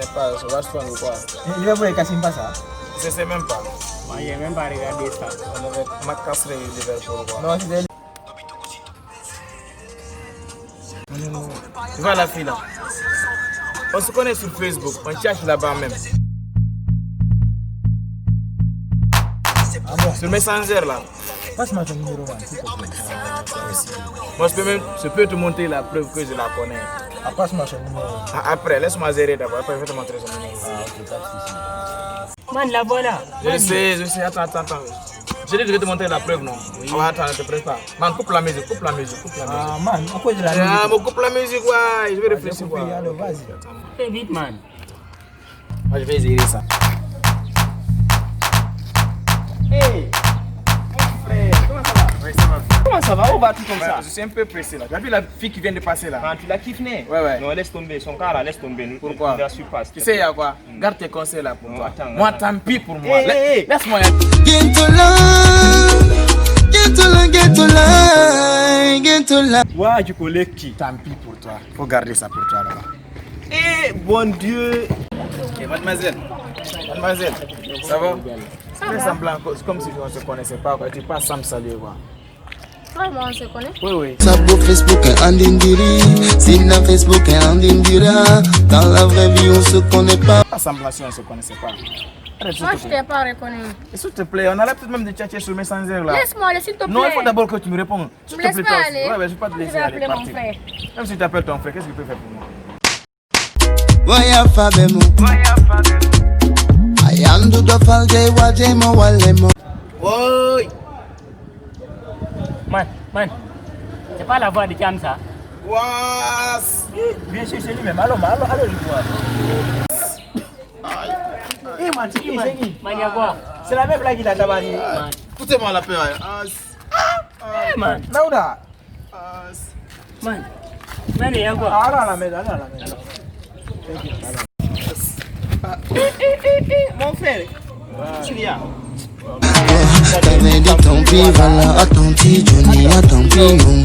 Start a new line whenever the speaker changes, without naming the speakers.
sais pas, ça va se faire ou quoi?
Il va voir Kassim pas ça.
Je sais même pas.
Moi, j'ai même pas regardé ça.
On avait ma casserie Liverpool quoi.
Non, c'est
Tu vois la fille là? On se connaît sur Facebook, on cherche là-bas même.
Ah bon?
Sur Messenger là.
Passe-moi ton numéro, man.
Moi je peux te montrer la preuve que je la connais.
Ah, passe-moi ton numéro.
Après, laisse-moi gérer d'abord, après je vais te montrer son numéro.
Ah, ok, pas de soucis.
Man, la voilà.
Je sais, attends. Je dis que je vais te montrer la preuve, non? Oui. Oh, attends, ne te presse pas. Man, coupe la musique.
Ah, man, à cause de la musique.
Ah, mais coupe la musique, ouais, je vais réfléchir quoi.
Alors, vas-y.
Fais vite, man.
Moi, je vais gérer ça.
Hey! Frère, comment ça va?
Oui, ça va.
Comment ça va? On va tout comme ça.
Je suis un peu pressé là. Tu as vu la fille qui vient de passer là?
Ah, tu l'as kiffé?
Ouais.
Non, laisse tomber. Son cas là, laisse tomber.
Pourquoi?
Il la surpasse.
Tu sais, il y a quoi? Garde tes conseils là pour
Non,
toi.
attends,
Moi,
attends.
tant pis pour moi.
Hey.
Laisse-moi.
Get to lie.
Ouais, tu connais qui?
Tant pis pour toi. Faut garder ça pour toi là-bas.
Eh, bon Dieu!
Ok, mademoiselle, ça va? Fais semblant, comme si on ne se connaissait pas, quoi. Tu passes sans me saluer, quoi.
Vraiment, on se connaît?
Oui.
Sabo Facebook et Andindiri. Sina Facebook et Andindira. Dans la vraie vie, on se connaît pas.
Pas semblant si on ne se connaissait pas. Arrête, s'il
Moi,
te
je
plaît.
t'ai pas reconnu.
Et s'il te plaît, on a l'habitude même de tchatcher sur Messenger là.
Laisse-moi aller, s'il te plaît.
Non, il faut d'abord que tu me répondes.
Tu me laisses pas aller?
Ouais, je ne vais pas te
Je
laisser
vais
aller.
appeler mon
partir.
frère.
Même si tu appelles ton frère, qu'est-ce qu'il peut faire pour moi?
Waya Fabemo. Ayandu do falde wajemo walemo.
Oui.
Man. C'est pas la voix de Kiam ça?
Was.
Bien sûr, c'est lui-même. Allons, je vois. Eh, man, c'est qui?
Man, y'a quoi?
C'est la même là qui l'a tabassé.
Écoutez-moi la paix.
Eh, man.
Naouda.
Man, y'a quoi?
Ah, allons à la maison.
Mon frère. Tu viens.
T'avais dit tant pis, voilà, tant pis, Johnny, tant pis, non.